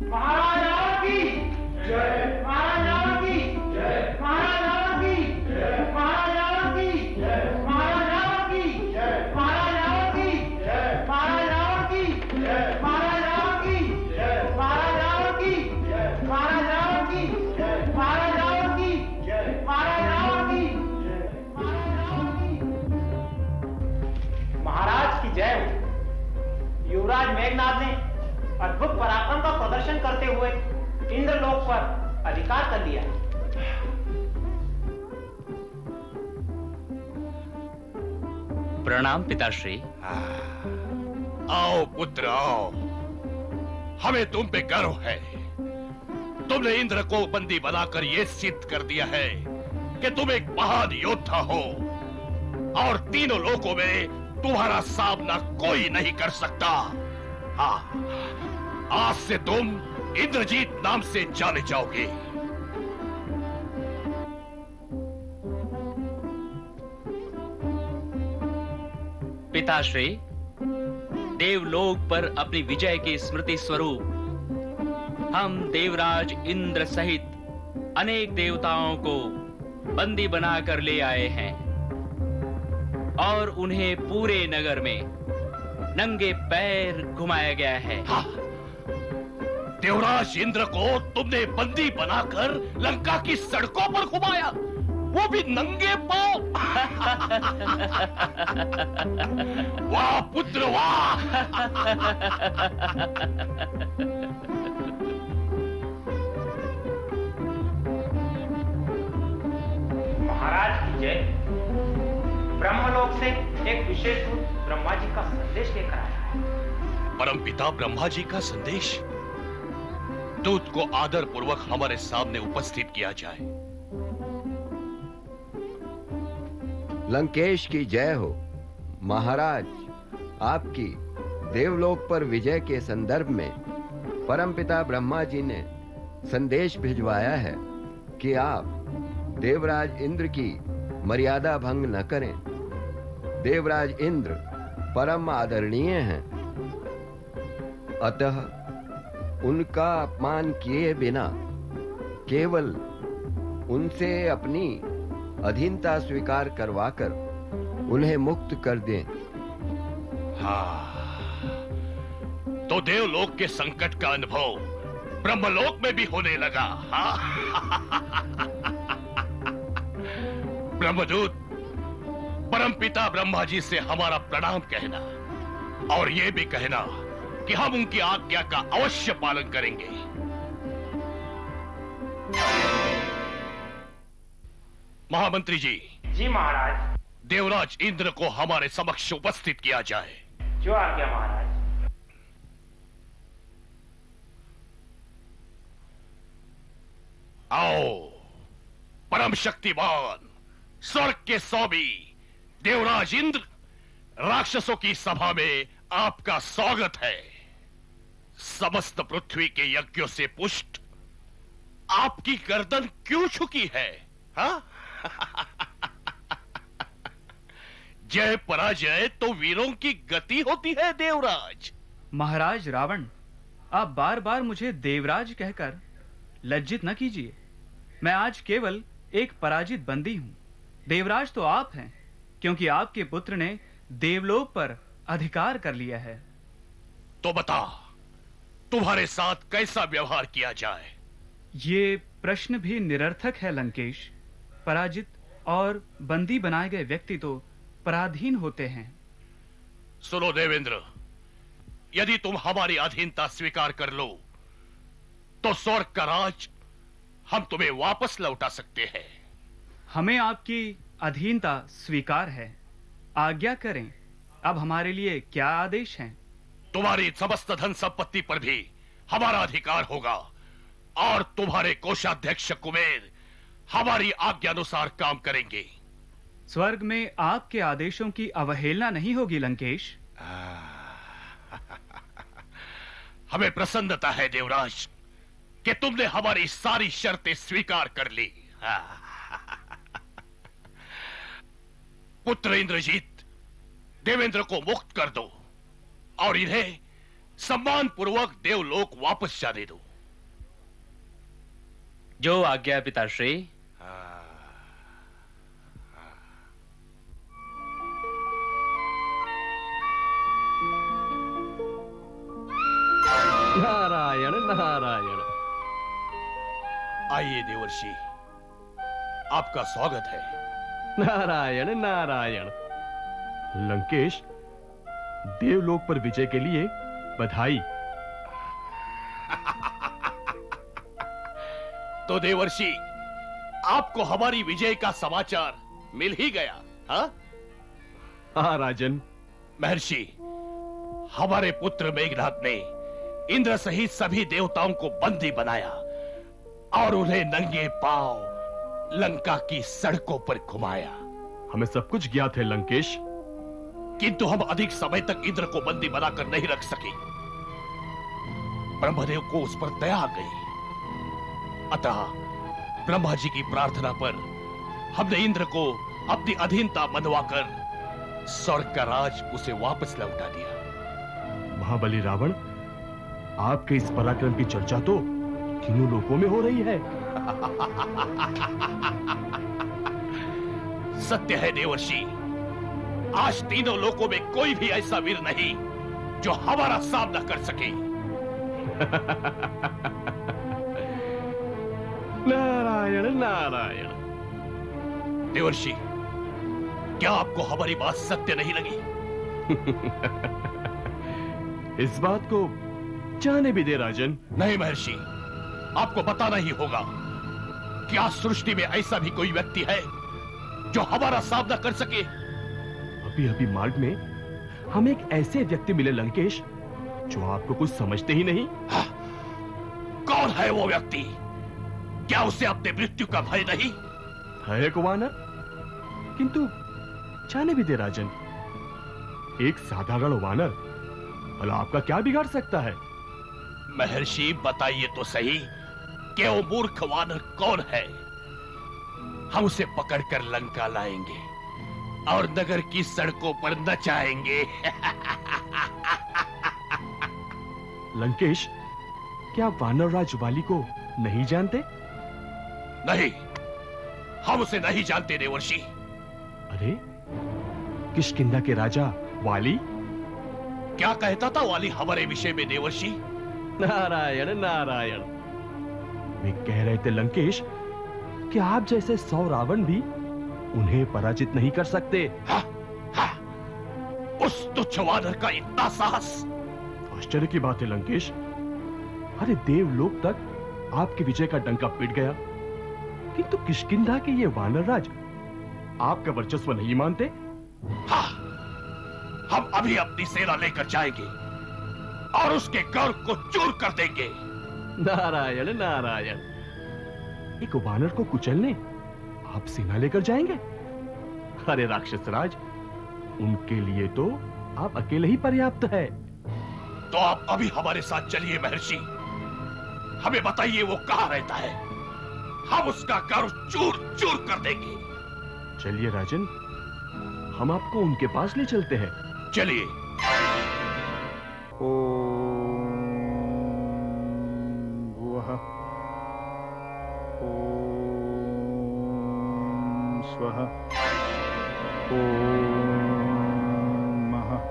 महाराज की जय, महाराज की जय, महाराज की जय, महाराज की जय, महाराज की जय, महाराज की जय, महाराज की जय, महाराज की जय, महाराज की जय, महाराज की जय, महाराज की जय, महाराज की जय, महाराज की जय। युवराज मेघनाथ ने अद्भुत पराक्रम का प्रदर्शन करते हुए इंद्रलोक पर अधिकार कर लिया। प्रणाम पिताश्री। आओ पुत्र आओ, हमें तुम पे गर्व है। तुमने इंद्र को बंदी बनाकर यह सिद्ध कर दिया है कि तुम एक महान योद्धा हो और तीनों लोकों में तुम्हारा सामना कोई नहीं कर सकता। हाँ, आज से तुम इंद्रजीत नाम से जाने जाओगे। पिताश्री, देवलोक पर अपनी विजय की स्मृति स्वरूप हम देवराज इंद्र सहित अनेक देवताओं को बंदी बनाकर ले आए हैं और उन्हें पूरे नगर में नंगे पैर घुमाया गया है। हाँ, देवराज इंद्र को तुमने बंदी बनाकर लंका की सड़कों पर घुमाया, वो भी नंगे पांव। वाह पुत्र वाह। महाराज की जय। ब्रह्मलोक से एक विशेष दूत ब्रह्मा जी का संदेश लेकर आया है। परमपिता ब्रह्मा जी का संदेश? दूत को आदर पूर्वक हमारे सामने उपस्थित किया जाए। लंकेश की जय हो। महाराज, आपकी देवलोक पर विजय के संदर्भ में परमपिता ब्रह्मा जी ने संदेश भिजवाया है कि आप देवराज इंद्र की मर्यादा भंग न करें। देवराज इंद्र परम आदरणीय हैं, अतः उनका अपमान किए बिना केवल उनसे अपनी अधीनता स्वीकार करवाकर उन्हें मुक्त कर दें। हाँ, तो देवलोक के संकट का अनुभव ब्रह्मलोक में भी होने लगा। हाँ? ब्रह्मदूत, परमपिता ब्रह्मा जी से हमारा प्रणाम कहना और यह भी कहना कि हम उनकी आज्ञा का अवश्य पालन करेंगे। महामंत्री जी। जी महाराज। देवराज इंद्र को हमारे समक्ष उपस्थित किया जाए। जो आज्ञा महाराज। आओ, परम शक्तिमान स्वर्ग के स्वामी देवराज इंद्र, राक्षसों की सभा में आपका स्वागत है। समस्त पृथ्वी के यज्ञों से पुष्ट आपकी गर्दन क्यों झुकी है? हाँ? जय पराजय तो वीरों की गति होती है देवराज। महाराज रावण, आप बार बार मुझे देवराज कहकर लज्जित न कीजिए। मैं आज केवल एक पराजित बंदी हूं। देवराज तो आप हैं, क्योंकि आपके पुत्र ने देवलोक पर अधिकार कर लिया है। तो बता, तुम्हारे साथ कैसा व्यवहार किया जाए? ये प्रश्न भी निरर्थक है लंकेश। पराजित और बंदी बनाए गए व्यक्ति तो पराधीन होते हैं। सुनो देवेंद्र, यदि तुम हमारी अधीनता स्वीकार कर लो तो स्वर्ग का राज हम तुम्हें वापस लौटा सकते हैं। हमें आपकी अधीनता स्वीकार है। आज्ञा करें, अब हमारे लिए क्या आदेश हैं? तुम्हारी समस्त धन संपत्ति पर भी हमारा अधिकार होगा और तुम्हारे कोषाध्यक्ष कुबेर हमारी आज्ञानुसार काम करेंगे। स्वर्ग में आपके आदेशों की अवहेलना नहीं होगी लंकेश। हमें प्रसन्नता है देवराज कि तुमने हमारी सारी शर्तें स्वीकार कर ली। पुत्र इंद्रजीत, देवेंद्र को मुक्त कर दो और इन्हें सम्मान पूर्वक देवलोक वापस जाने दो। जो आज्ञा पिताश्री। नारायण नारायण। आइए देवर्षि, आपका स्वागत है। नारायण नारायण। लंकेश, देवलोक पर विजय के लिए बधाई। तो देवर्षि, आपको हमारी विजय का समाचार मिल ही गया, हाँ? हाँ राजन। महर्षि, हमारे पुत्र मेघनाथ ने इंद्र सहित सभी देवताओं को बंदी बनाया और उन्हें नंगे पांव लंका की सड़कों पर घुमाया। हमें सब कुछ ज्ञात है लंकेश, किंतु हम अधिक समय तक इंद्र को बंदी बनाकर नहीं रख सके। ब्रह्मदेव को उस पर दया आ गई। अतः ब्रह्मा जी की प्रार्थना पर हमने इंद्र को अपनी अधीनता मनवाकर स्वर्ग का राज उसे वापस लौटा दिया। महाबली रावण, आपके इस पराक्रम की चर्चा तो तीनों लोकों में हो रही है। सत्य है देवर्षि, आज तीनों लोकों में कोई भी ऐसा वीर नहीं जो हमारा सामना कर सके। नारायण नारायण। देवर्षि, क्या आपको हमारी बात सत्य नहीं लगी? इस बात को जाने भी दे राजन। नहीं महर्षि, आपको बताना ही होगा। क्या सृष्टि में ऐसा भी कोई व्यक्ति है जो हमारा सामना कर सके? अभी अभी मार्ग में हम एक ऐसे व्यक्ति मिले लंकेश, जो आपको कुछ समझते ही नहीं। हाँ, कौन है वो व्यक्ति? क्या उसे अपने मृत्यु का भय नहीं? है एक वानर, किंतु जाने भी दे राजन। एक साधारण वानर भला आपका क्या बिगाड़ सकता है? महर्षि, बताइए तो सही कि वो मूर्ख वानर कौन है? हम उसे पकड़कर लंका लाएंगे और नगर की सड़कों पर नचाएंगे। लंकेश, क्या आप वानर राज वाली को नहीं जानते? नहीं, हम उसे नहीं जानते देवर्षि। अरे, किष्किंधा के राजा वाली? क्या कहता था वाली हमारे विषय में देवर्षि? नारायण नारायण। वे कह रहे थे लंकेश कि आप जैसे 100 रावण भी उन्हें पराजित नहीं कर सकते। हाँ, हाँ, उस तुच्छ वानर का इतना साहस! आश्चर्य की बात है लंकेश। अरे, देवलोक तक आपकी विजय का डंका पिट गया, किंतु किष्किंधा के ये वानर राज आपका वर्चस्व नहीं मानते। हाँ, हम अभी अपनी सेना लेकर जाएंगे और उसके गौर को चूर कर देंगे। नारायण नारायण। एक वानर को कुचलने आप सेना लेकर जाएंगे? अरे राक्षस राज, उनके लिए तो आप अकेले ही पर्याप्त है। तो आप अभी हमारे साथ चलिए महर्षि। हमें बताइए वो कहां रहता है, हम उसका गौर चूर चूर कर देंगे। चलिए राजन, हम आपको उनके पास ले चलते हैं। चलिए। ओम भुवः ओम स्वः ओम महः।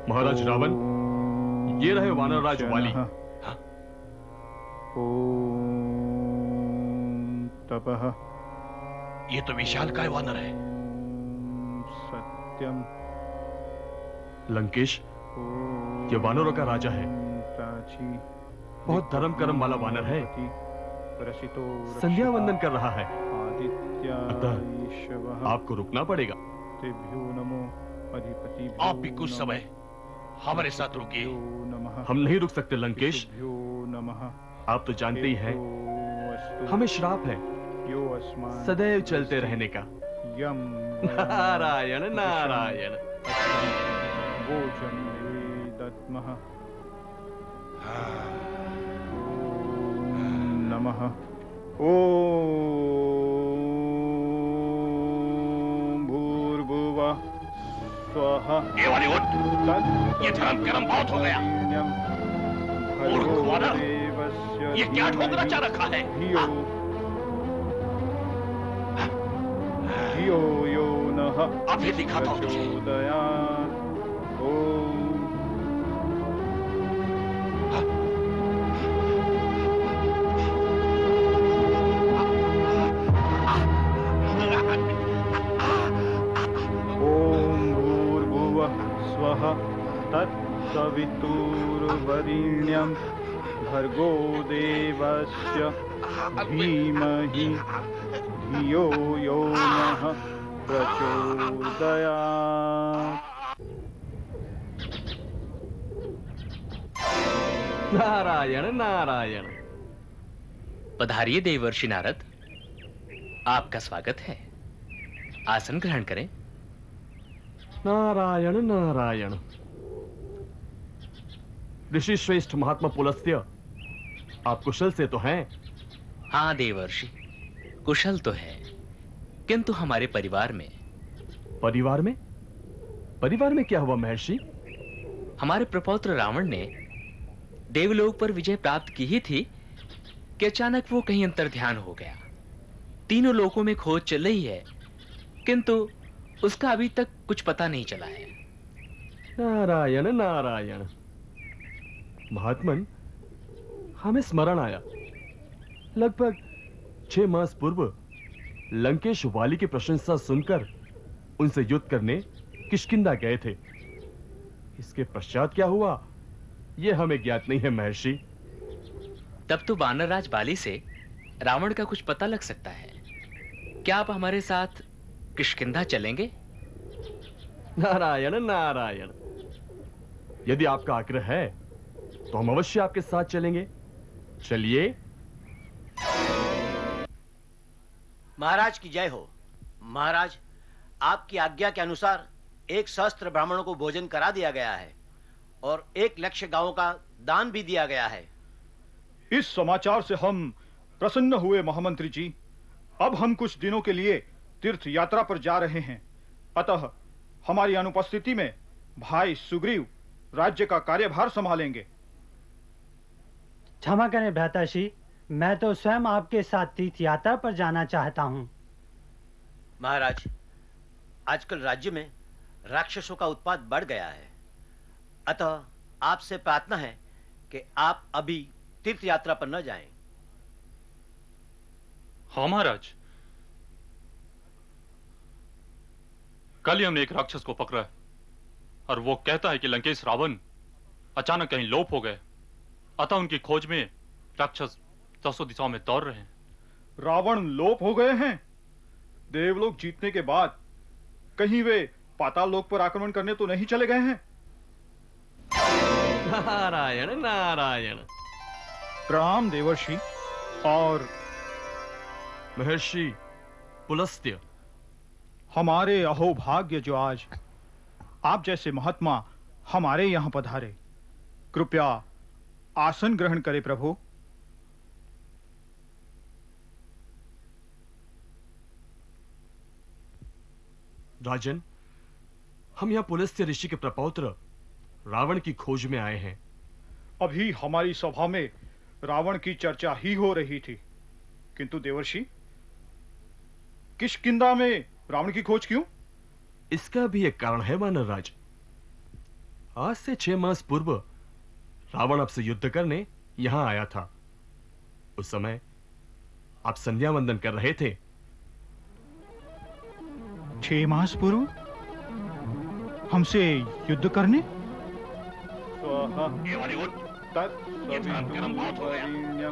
महाराज रावण, ये रहे वानर राज वाली। ओम तपः। ये तो विशालकाय वानर है। ओम सत्यम। लंकेश, ये वानरों का राजा है। बहुत धर्म कर्म वाला वानर है। संध्या वंदन कर रहा है, अतः आपको रुकना पड़ेगा। आप भी कुछ समय हमारे साथ रुकिए। हम नहीं रुक सकते लंकेश, आप तो जानते ही हैं हमें श्राप है सदैव चलते रहने का। नारायण नारायण। भोजन दद्मः। ओम नमः। ओम भूर्भुवः स्वः। ये वाली उठ, ये धर्म कर्म बहुत हो गया। मूर्ख वानर, देवस्य ये क्या ठोकना चाह रखा है? धियो यो नः अभी दिखाता हूं तुझे। प्रचोदयात्। ओम ओम भूर्भुवः स्वः तत्सवितुर्वरेण्यं भर्गो देवस्य धीमहि धियो यो नः प्रचोदयात्। नारायण नारायण। पधारिए देवर्षि नारद, आपका स्वागत है। आसन ग्रहण करें। नारायण नारायण। ऋषि श्रेष्ठ महात्मा पुलस्त्य, आप कुशल से तो हैं? हाँ देवर्षि, कुशल तो है, किंतु हमारे परिवार में। परिवार में? परिवार में क्या हुआ महर्षि? हमारे प्रपौत्र रावण ने देवलोक पर विजय प्राप्त की ही थी कि अचानक वो कहीं अंतर्ध्यान हो गया। तीनों लोकों में खोज चल रही है, किंतु उसका अभी तक कुछ पता नहीं चला है। नारायण नारायण। महात्मन, हमें स्मरण आया, लगभग 6 मास पूर्व लंकेश वाली की प्रशंसा सुनकर उनसे युद्ध करने किष्किंधा गए थे। इसके पश्चात क्या हुआ, यह हमें ज्ञात नहीं है महर्षि। तब तो वानरराज बाली से रावण का कुछ पता लग सकता है। क्या आप हमारे साथ किष्किंधा चलेंगे? नारायण नारायण। यदि आपका आग्रह है तो हम अवश्य आपके साथ चलेंगे। चलिए। महाराज की जय हो। महाराज, आपकी आज्ञा के अनुसार 1 सहस्त्र ब्राह्मणों को भोजन करा दिया गया है और 1 लक्ष गांवों का दान भी दिया गया है। इस समाचार से हम प्रसन्न हुए महामंत्री जी। अब हम कुछ दिनों के लिए तीर्थ यात्रा पर जा रहे हैं, अतः हमारी अनुपस्थिति में भाई सुग्रीव राज्य का कार्यभार संभालेंगे। क्षमा करें भ्राताश्री, मैं तो स्वयं आपके साथ तीर्थ यात्रा पर जाना चाहता हूं। महाराज, आजकल राज्य में राक्षसों का उत्पात बढ़ गया है, अतः आपसे प्रार्थना है कि आप अभी तीर्थ यात्रा पर न जाएं। हाँ महाराज, कल ही हमने एक राक्षस को पकड़ा है और वो कहता है कि लंकेश रावण अचानक कहीं लोप हो गए, अतः उनकी खोज में राक्षस 10 दिशाओं में दौड़ रहे हैं। रावण लोप हो गए हैं? देवलोक जीतने के बाद कहीं वे पाताल लोक पर आक्रमण करने तो नहीं चले गए हैं? नारायण नारायण। प्रणाम देवर्षि। और महर्षि पुलस्त्य, हमारे अहोभाग्य जो आज आप जैसे महात्मा हमारे यहां पधारे। कृपया आसन ग्रहण करें प्रभु। राजन, हम यहाँ पुलस्त्य ऋषि के प्रपौत्र रावण की खोज में आए हैं। अभी हमारी सभा में रावण की चर्चा ही हो रही थी, किंतु देवर्षि, किष्किंधा में रावण की खोज क्यों? इसका भी एक कारण है वानरराज। आज से 6 मास पूर्व रावण आपसे युद्ध करने यहां आया था। उस समय आप संध्या वंदन कर रहे थे। 6 मास पूर्व हमसे युद्ध करने? ये वाली उठ। ये गरम बहुत हो गया।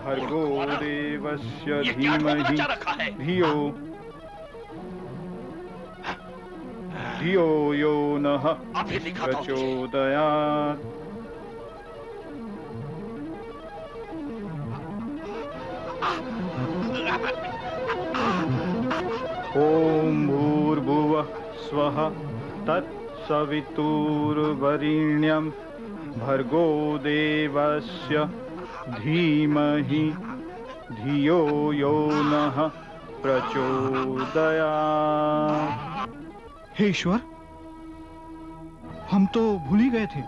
भर्गो देवस्य ये क्या ठोकना धीमहि चाह रखा है? धियो यो नः अभी दिखाता हूं तुझे। प्रचोदयात्। ओम भूर्भुवः स्वः तत्सवितुर्वरेण्यं भर्गो देवस्य धीमहि धियो यो नः प्रचोदयात्। हे ईश्वर, हम तो भूल ही गए थे।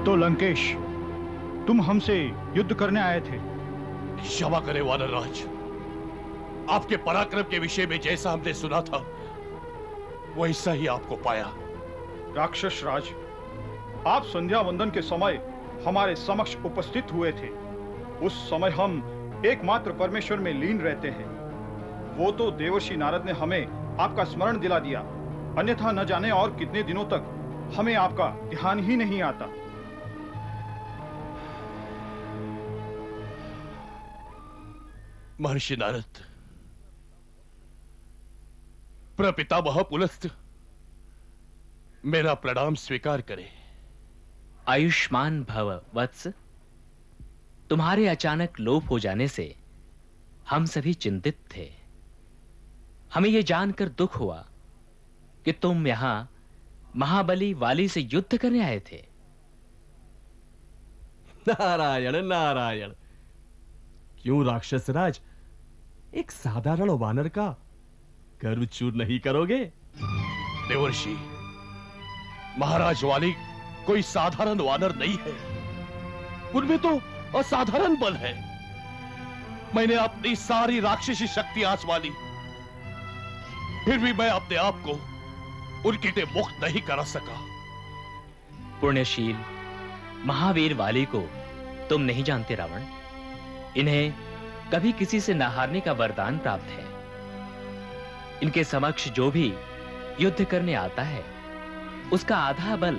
तो लंकेश, तुम हमसे युद्ध करने आए थे। क्षमा करें वानर राज, आपके पराक्रम के विषय में जैसा हमने सुना था वैसा ही आपको पाया। राक्षस राज, आप संध्या वंदन के समय हमारे समक्ष उपस्थित हुए थे। उस समय हम एकमात्र परमेश्वर में लीन रहते हैं। वो तो देवर्षि नारद ने हमें आपका स्मरण दिला दिया, अन्यथा न जाने और कितने दिनों तक हमें आपका ध्यान ही नहीं आता। महर्षि नारद, प्रपितामह पुलस्त, मेरा प्रणाम स्वीकार करें। आयुष्मान भव वत्स। तुम्हारे अचानक लोप हो जाने से हम सभी चिंतित थे। हमें यह जानकर दुख हुआ कि तुम यहां महाबली वाली से युद्ध करने आए थे। नारायण नारायण। क्यों राक्षस राज, एक साधारण वानर का गर्व चूर नहीं करोगे? देवर्षि, महाराज वाली कोई साधारण वानर नहीं है, उनमें तो असाधारण बल है। मैंने अपनी सारी राक्षसी शक्ति आजमा ली, फिर भी मैं अपने आप को उनके से मुक्त नहीं करा सका। पुण्यशील महावीर वाली को तुम नहीं जानते रावण। इन्हें कभी किसी से न हारने का वरदान प्राप्त है। इनके समक्ष जो भी युद्ध करने आता है उसका आधा बल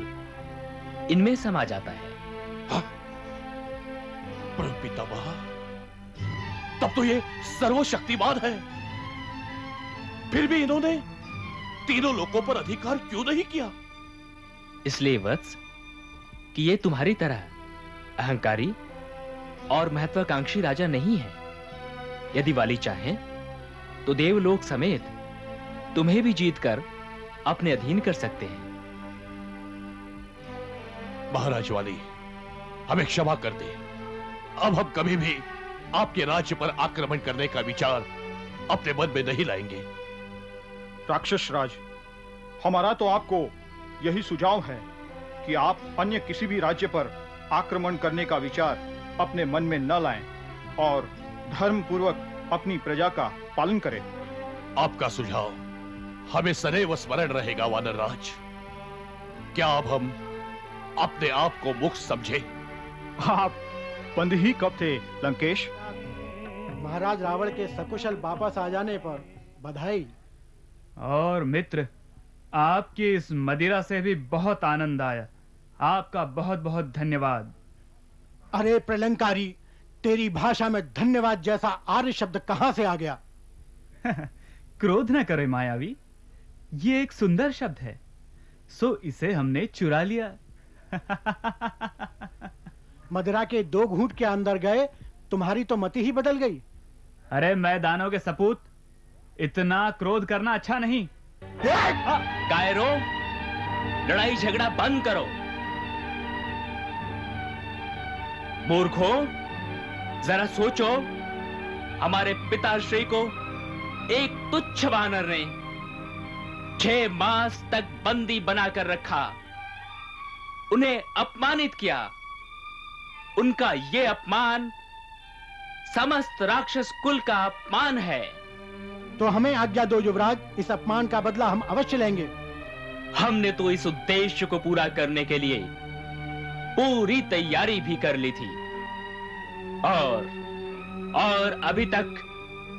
इनमें समा जाता है। परमपितामह, तब तो ये सर्वशक्तिमान है, फिर भी इन्होंने तीनों लोकों पर अधिकार क्यों नहीं किया? इसलिए वत्स कि ये तुम्हारी तरह अहंकारी और महत्वाकांक्षी राजा नहीं है। यदि वाली चाहें तो देवलोक समेत तुम्हें भी जीतकर अपने अधीन कर सकते हैं। महाराज वाली, हमें क्षमा कर दे। अब हम कभी भी आपके राज्य पर आक्रमण करने का विचार अपने मन में नहीं लाएंगे। राक्षस राज, हमारा तो आपको यही सुझाव है कि आप अन्य किसी भी राज्य पर आक्रमण करने का विचार अपने मन में न लाएं और धर्म पूर्वक अपनी प्रजा का पालन करें। आपका सुझाव हमें सदैव स्मरण रहेगा वानर राज। क्या अब हम अपने आप को मुक्त समझे? आप बंद ही कब थे लंकेश? महाराज रावण के सकुशल वापस आ जाने पर बधाई। और मित्र, आपकी इस मदिरा से भी बहुत आनंद आया। आपका बहुत बहुत धन्यवाद। अरे प्रलंकारी, तेरी भाषा में धन्यवाद जैसा आर्य शब्द कहां से आ गया? क्रोध न करे मायावी, ये एक सुंदर शब्द है, सो इसे हमने चुरा लिया। मदिरा के 2 घूंट के अंदर गए, तुम्हारी तो मति ही बदल गई। अरे मैदानों के सपूत, इतना क्रोध करना अच्छा नहीं। कायरो, लड़ाई झगड़ा बंद करो। मूर्खों, जरा सोचो, हमारे पिताश्री को एक तुच्छ वानर ने 6 मास तक बंदी बनाकर रखा, उन्हें अपमानित किया। उनका यह अपमान समस्त राक्षस कुल का अपमान है। तो हमें आज्ञा दो युवराज, इस अपमान का बदला हम अवश्य लेंगे। हमने तो इस उद्देश्य को पूरा करने के लिए पूरी तैयारी भी कर ली थी, और अभी तक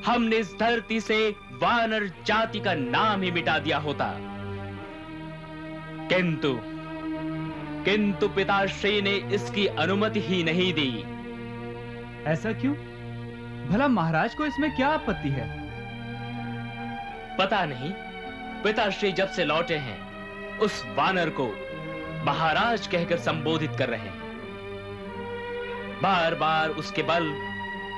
हमने इस धरती से वानर जाति का नाम ही मिटा दिया होता। किंतु पिताश्री ने इसकी अनुमति ही नहीं दी। ऐसा क्यों? भला महाराज को इसमें क्या आपत्ति है? पता नहीं। पिताश्री जब से लौटे हैं उस वानर को महाराज कहकर संबोधित कर रहे हैं। बार बार उसके बल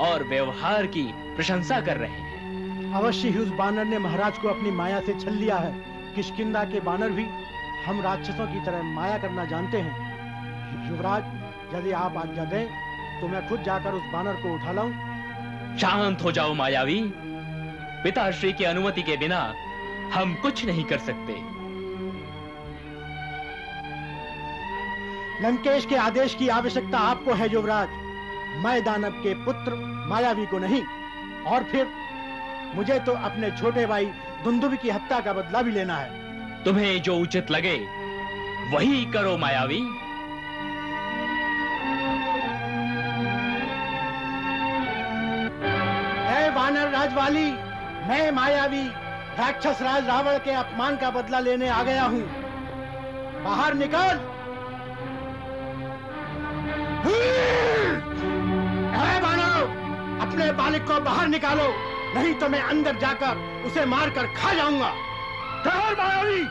और व्यवहार की प्रशंसा कर रहे हैं। अवश्य ही उस बानर ने महाराज को अपनी माया से छल लिया है। किष्किंधा के बानर भी हम राक्षसों की तरह माया करना जानते हैं। युवराज, यदि आप आज्ञा दें तो मैं खुद जाकर उस बानर को उठा लाऊं। शांत हो जाओ मायावी। पिताश्री की अनुमति के बिना हम कुछ नहीं कर सकते। लंकेश के आदेश की आवश्यकता आपको है युवराज, मैं दानव के पुत्र मायावी को नहीं। और फिर मुझे तो अपने छोटे भाई दुंदुभि की हत्या का बदला भी लेना है। तुम्हें जो उचित लगे वही करो मायावी। ऐ वानर राजवाली, मैं मायावी राक्षस राज रावण के अपमान का बदला लेने आ गया हूँ। बाहर निकल। ऐ वानरों, अपने बालक को बाहर निकालो, नहीं तो मैं अंदर जाकर उसे मारकर खा जाऊंगा। ठहर मायावी,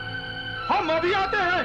हम अभी आते हैं।